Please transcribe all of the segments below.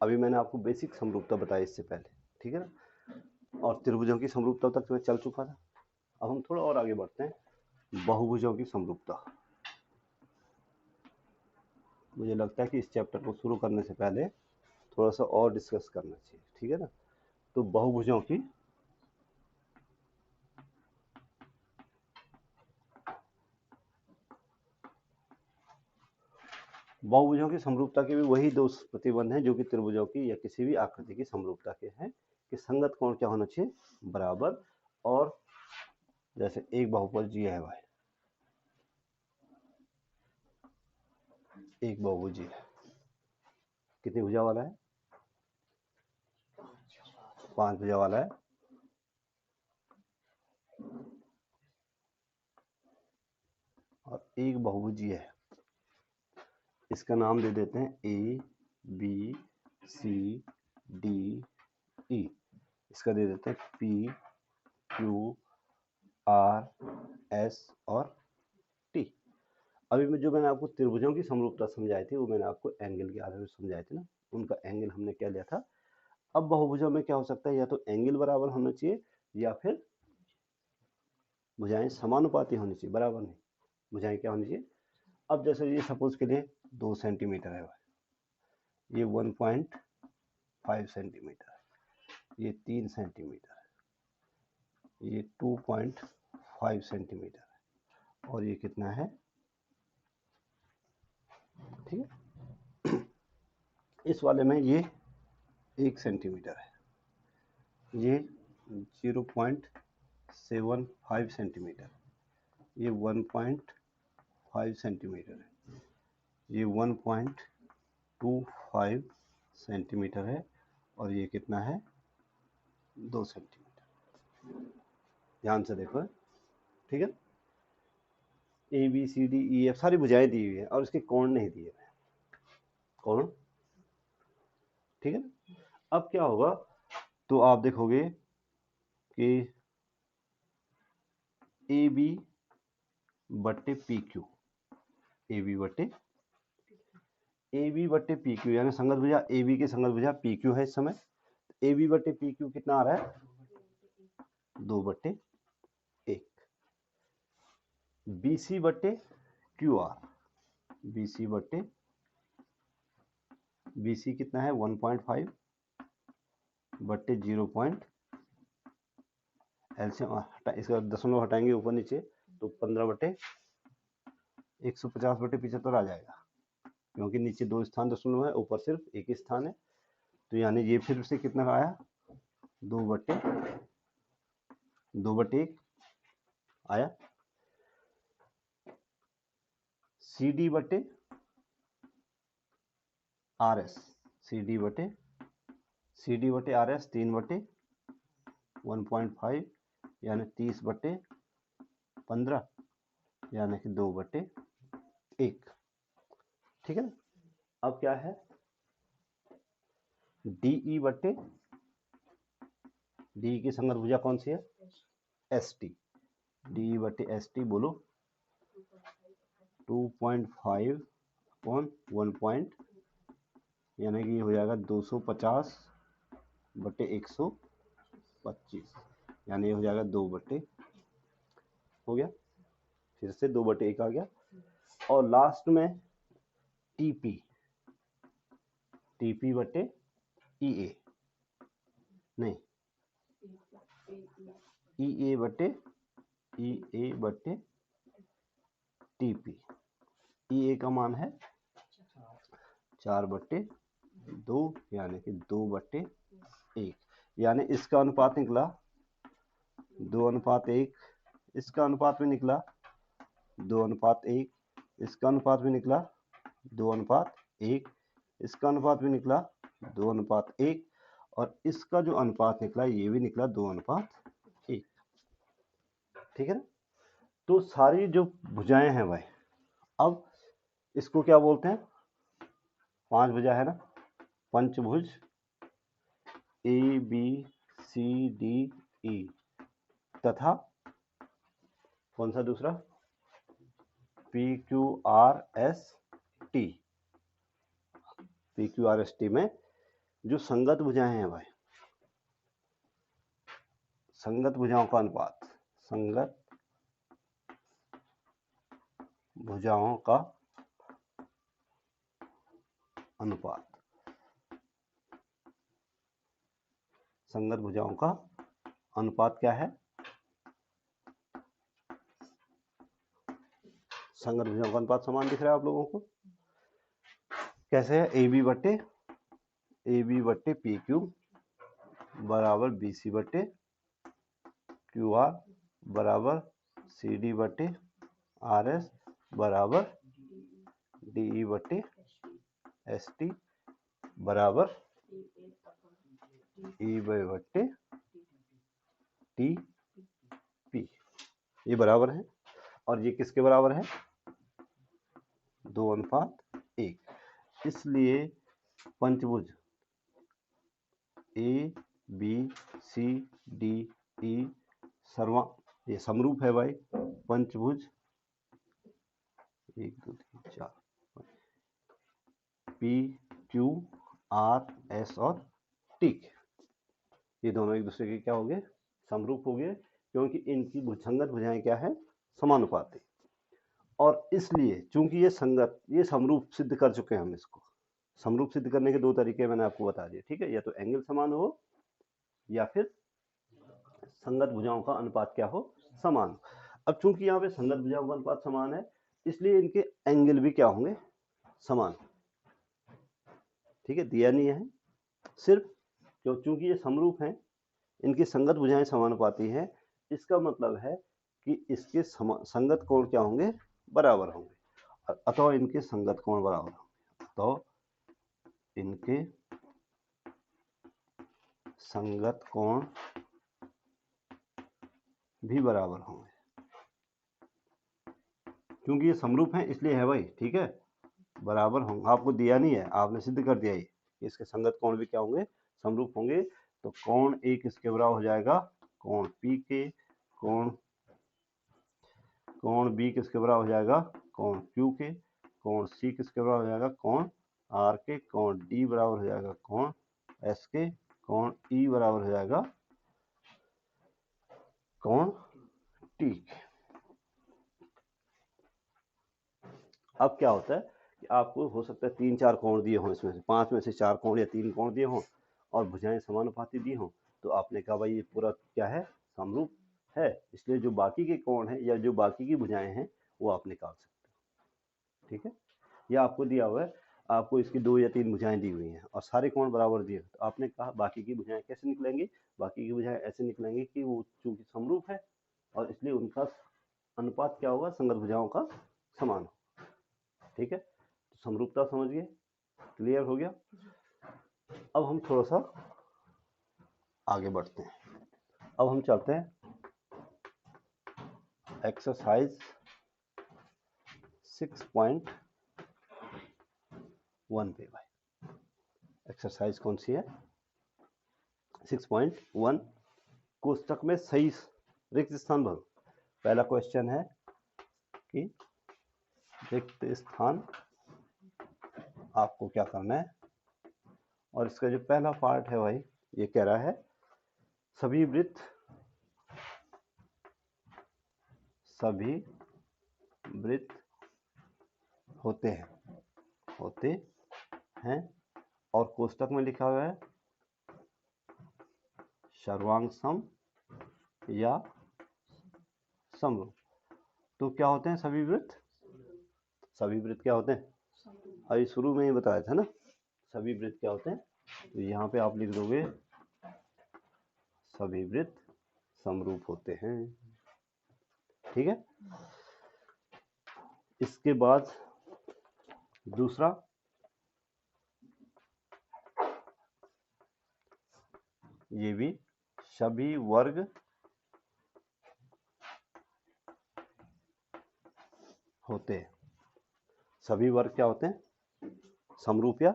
अभी मैंने आपको बेसिक समरूपता बताई इससे पहले, ठीक है ना, और त्रिभुजों की समरूपता तक मैं चल चुका था। अब हम थोड़ा और आगे बढ़ते हैं, बहुभुजों की समरूपता। मुझे लगता है कि इस चैप्टर को शुरू करने से पहले थोड़ा सा और डिस्कस करना चाहिए, ठीक है ना। तो बहुभुजों की समरूपता के भी वही दो प्रतिबंध हैं जो कि त्रिभुजों की या किसी भी आकृति की समरूपता के हैं, कि संगत कोण क्या होना चाहिए, बराबर। और जैसे एक बहुभुज ये है भाई, एक बहुभुज है, कितनी भुजा वाला है, 5 भुजा वाला है। और एक बहुभुज ये है, इसका नाम दे देते हैं ए बी सी डी ई, इसका दे देते हैं पी क्यू आर एस और टी। अभी में जो मैंने आपको त्रिभुजों की समरूपता समझाई थी वो मैंने आपको एंगल के आधार पर समझाई थी ना, उनका एंगल हमने क्या लिया था। अब बहुभुजों में क्या हो सकता है, या तो एंगल बराबर होना चाहिए या फिर भुजाएं समानुपाती होनी चाहिए, बराबर नहीं, भुजाएं क्या होनी चाहिए। अब जैसे ये सपोज के लिए 2 सेंटीमीटर है, ये 1.5 सेंटीमीटर, ये 3 सेंटीमीटर, ये 2.5 सेंटीमीटर, और ये कितना है, ठीक है। इस वाले में ये 1 सेंटीमीटर है, ये 0.75 सेंटीमीटर, ये 1.5 सेंटीमीटर है, ये 1.25 सेंटीमीटर है, और ये कितना है, 2 सेंटीमीटर। ध्यान से देखो, ठीक है। A B C D E F सारी भुजाएं दी हुई है और इसके कोण नहीं दिए हुए, कोण, ठीक है ना। अब क्या होगा, तो आप देखोगे कि ए बी बट्टे पी क्यू, ए बी बट्टे पी क्यू, यानी संगत भुजा ए बी की संगत भुजा पी क्यू है इस समय। ए बी बट्टे पी क्यू कितना आ रहा है, 2/1। बी सी बट्टे क्यू आर, बी सी बट्टे बी सी कितना है, 1.5 बट्टे 0. एलसीएम इसका दशमलव हटाएंगे ऊपर नीचे तो 15/150/75 आ जाएगा, क्योंकि नीचे 2 स्थान दशमलव है, ऊपर सिर्फ एक ही स्थान है। तो यानी ये फिर से कितना आया, 2/1 आया। सी डी बटे आर एस, सी डी बटे आर एस 3/1.5, यानी 30/15, यानी कि 2/1, ठीक है ना। अब क्या है, डीई बटे डी की संगत भुजा कौन सी है, एस टी, डी बटे एस टी बोलो 2.5 अपॉन 1. यानी कि ये हो जाएगा 250/125, यानी ये हो जाएगा 2/, हो गया, फिर से 2/1 आ गया। और लास्ट में टीपी, टीपी बटे ई ए, नहीं ई ए बटे टीपी, ई ए का मान है 4/2, यानी कि 2/1, यानी इसका अनुपात निकला 2:1, इसका अनुपात भी निकला 2:1, इसका अनुपात भी निकला 2:1, इसका अनुपात भी निकला 2:1, और इसका जो अनुपात निकला ये भी निकला 2:1, ठीक है ना। तो सारी जो भुजाएं हैं भाई, अब इसको क्या बोलते हैं, 5 भुजा है ना, पंचभुज ए बी सी डी ई, तथा कौन सा दूसरा, P Q R S T, P Q R S T में जो संगत भुजाएं हैं भाई, संगत भुजाओं का अनुपात, संगत भुजाओं का अनुपात, संगत भुजाओं का अनुपात क्या है? संगत भुजाओं का अनुपात समान दिख रहा है आप लोगों को? कैसे है? ए बी बट्टे पी क्यू बराबर बी सी बट्टे क्यू आर बराबर सी डी बट्टे आर एस बराबर डी ई बट्टे एस टी बराबर ई बट्टे टी पी। ये बराबर है, और ये किसके बराबर है? 2:1। इसलिए पंचभुज ए बी सी डी ई ये समरूप है भाई। पंचभुज 1 2 3 4 पी क्यू आर एस और टी, ये दोनों एक दूसरे के क्या हो गए? समरूप हो गए, क्योंकि इनकी संगत भुजाएं क्या है? समानुपाती। और इसलिए चूंकि ये संगत, ये समरूप सिद्ध कर चुके हैं हम इसको। समरूप सिद्ध करने के दो तरीके मैंने आपको बता दिए, ठीक है? या तो एंगल समान हो, या फिर संगत भुजाओं का अनुपात क्या हो? समान। अब चूंकि यहाँ पे संगत भुजाओं का अनुपात समान है, इसलिए इनके एंगल भी क्या होंगे? समान। ठीक है, दिया नहीं है, सिर्फ चूंकि ये समरूप हैं, इनकी संगत भुजाएं समानुपाती हैं, इसका मतलब है कि इसके संगत कोण क्या होंगे? बराबर होंगे। अतः इनके संगत कोण बराबर होंगे, तो इनके संगत कोण भी बराबर होंगे। क्योंकि ये समरूप हैं इसलिए है भाई, ठीक है? बराबर होंगे, आपको दिया नहीं है, आपने सिद्ध कर दिया ये, इसके संगत कोण भी क्या होंगे? समरूप होंगे। तो कोण ए किसके बराबर हो जाएगा? कोण पी के। कोण बी किसके बराबर हो जाएगा? कोण क्यू के। कोण सी किसके बराबर हो जाएगा? कोण आर के। कोण डी बराबर हो जाएगा कोण एस के। कोण ई बराबर हो जाएगा कोण टी के। अब क्या होता है कि आपको हो सकता है 3-4 कोण दिए हों, इसमें से 5 में से 4 कोण या 3 कोण दिए हों, और भुजाएं समानुपाती दी हों, तो आपने कहा भाई ये पूरा क्या है? समरूप है, इसलिए जो बाकी के कोण हैं या जो बाकी की भुजाएं हैं वो आप निकाल सकते हो। ठीक है, या आपको दिया हुआ है, आपको इसकी 2 या 3 भुजाएं दी हुई हैं और सारे कोण बराबर दिए, तो आपने कहा बाकी की भुजाएं कैसे निकलेंगी? बाकी की भुजाएं ऐसे निकलेंगी कि वो चूंकि समरूप है और इसलिए उनका अनुपात क्या होगा? संगत भुजाओं का समान हो। ठीक है, तो समरूपता समझ गए? क्लियर हो गया? अब हम थोड़ा सा आगे बढ़ते हैं। अब हम चलते हैं एक्सरसाइज 6.1 पे भाई। एक्सरसाइज कौन सी है? 6.1। कोष्टक में सही रिक्त स्थान भरो। पहला क्वेश्चन है कि रिक्त स्थान आपको क्या करना है, और इसका जो पहला पार्ट है भाई, ये कह रहा है सभी वृत्त होते हैं, और कोष्टक में लिखा हुआ है सर्वांग सम या समरूप। तो क्या होते हैं सभी वृत्त? सभी वृत्त क्या होते हैं? अभी शुरू में ही बताया था ना, सभी वृत्त क्या होते हैं। तो यहाँ पे आप लिख दोगे सभी वृत्त समरूप होते हैं। ठीक है, इसके बाद दूसरा, ये भी सभी वर्ग होते हैं। सभी वर्ग क्या होते हैं? समरूप या,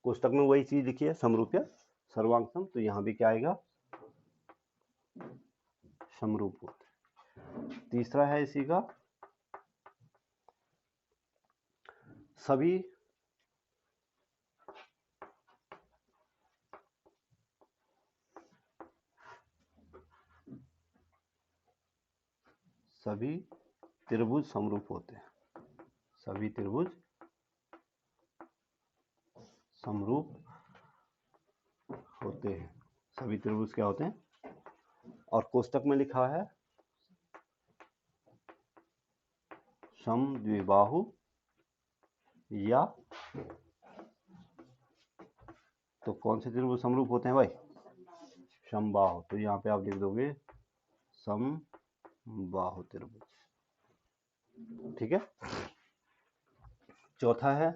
कोष्टक में वही चीज लिखी है, समरूप या सर्वांग सम, तो यहाँ भी क्या आएगा? समरूप होते। तीसरा है इसी का, सभी सभी त्रिभुज समरूप होते हैं, सभी त्रिभुज समरूप होते हैं, सभी त्रिभुज क्या होते हैं। और कोष्टक में लिखा है समद्विबाहु या, तो कौन से त्रिभुज समरूप होते हैं भाई, समबाहु। तो यहाँ पे आप लिख दोगे समबाहु त्रिभुज, ठीक है। चौथा है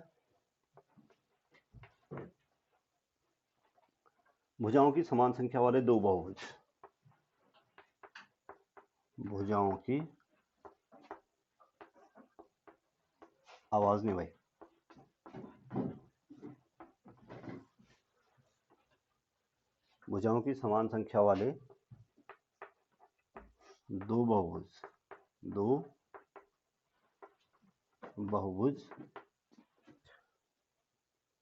भुजाओं की समान संख्या वाले दो बहुभुज, भुजाओं की आवाज नहीं भाई, भुजाओं की समान संख्या वाले दो बहुभुज, दो बहुभुज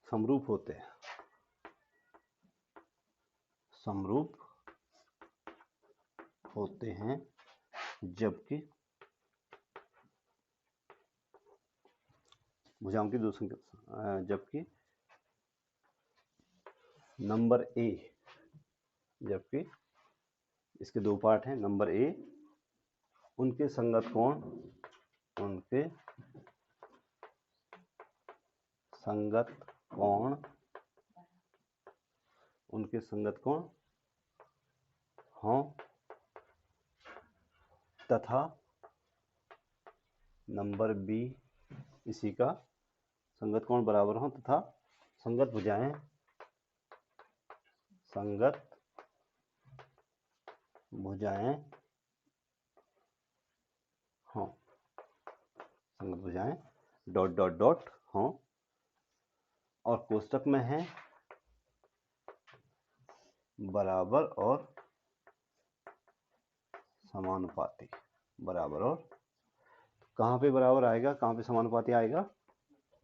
समरूप होते हैं, समरूप होते हैं जबकि भुजाओं की दो संख्या, जबकि नंबर ए, जबकि इसके दो पार्ट हैं, नंबर ए उनके संगत कोण, उनके संगत कोण, उनके संगत कोण हों तथा नंबर बी इसी का संगत कोण बराबर हों तथा संगत भुजाएं, संगत भुजाएं हों, संगत भुजाएं डॉट डॉट डॉट हों, और कोष्टक में है बराबर और समानुपाती, बराबर और, कहाँ पे बराबर आएगा, कहाँ पे समानुपाती आएगा,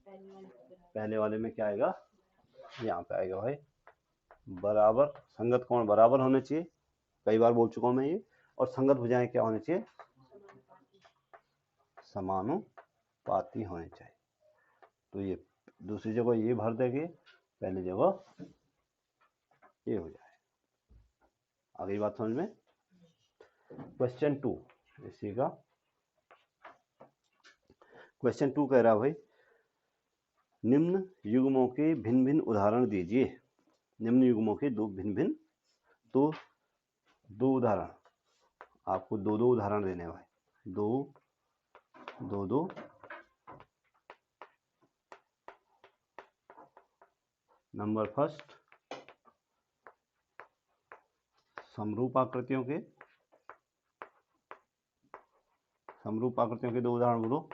पहले वाले में क्या आएगा, यहाँ पे आएगा भाई बराबर, संगत कोण बराबर होने चाहिए, कई बार बोल चुका हूं मैं ये, और संगत भुजाएं क्या होनी चाहिए, समानुपाती होनी चाहिए। तो ये दूसरी जगह ये भर देंगे, पहली जगह ये हो जाए। आगे बात समझ में। क्वेश्चन 2 इसी का, क्वेश्चन 2 कह रहा है भाई निम्न युग्मों के भिन्न भिन्न उदाहरण दीजिए, निम्न युग्मों के दो भिन्न भिन्न, तो दो उदाहरण आपको दो दो उदाहरण देने भाई, दो दो दो नंबर फर्स्ट समरूप आकृतियों के, समरूप आकृतियों के दो उदाहरण बोलो।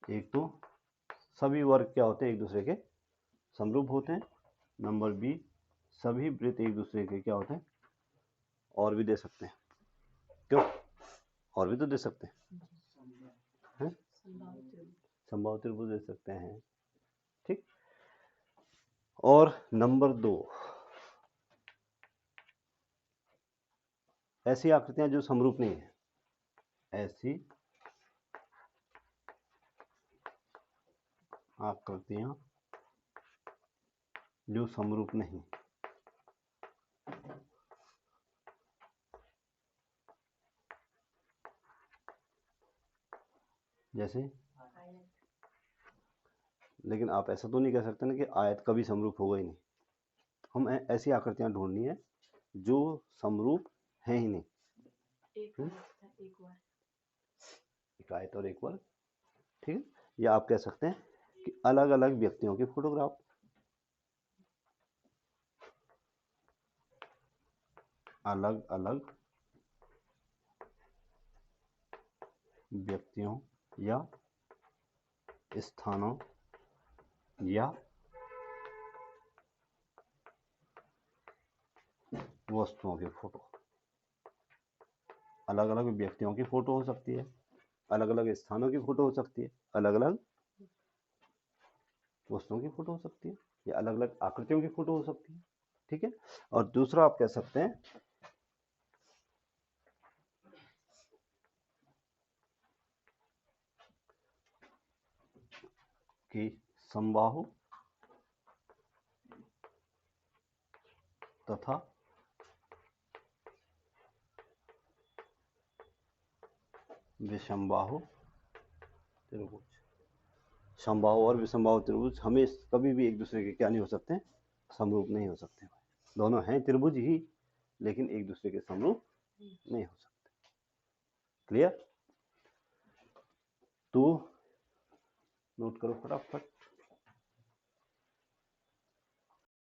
एक तो सभी वर्ग क्या होते हैं, एक दूसरे के समरूप होते हैं, नंबर बी सभी वृत्त एक दूसरे के क्या होते हैं, और भी दे सकते हैं, क्यों, और भी तो दे सकते हैं, समबाहु त्रिभुज दे सकते हैं, ठीक। और नंबर 2 ऐसी आकृतियां जो समरूप नहीं है, ऐसी आकृतियां जो समरूप नहीं, जैसे, लेकिन आप ऐसा तो नहीं कह सकते ना कि आयत कभी समरूप होगा ही नहीं, हम ऐसी आकृतियां ढूंढनी है जो समरूप है ही नहीं, एक आयत और एक वर्ग, ठीक है। या आप कह सकते हैं कि अलग अलग व्यक्तियों की फोटोग्राफ, अलग अलग व्यक्तियों या स्थानों या वस्तुओं की फोटो, अलग अलग व्यक्तियों की फोटो हो सकती है, अलग अलग स्थानों की फोटो हो सकती है, अलग अलग वस्तुओं की फोटो हो सकती है, या अलग अलग आकृतियों की फोटो हो सकती है, ठीक है। और दूसरा आप कह सकते हैं कि समबाहु तथा विषमबाहु त्रिभुज। समबाहु और विषमबाहु त्रिभुज हमें कभी भी एक दूसरे के क्या नहीं हो सकते, समरूप नहीं हो सकते। दोनों हैं त्रिभुज ही, लेकिन एक दूसरे के समरूप नहीं हो सकते। क्लियर? तो नोट करो फटाफट।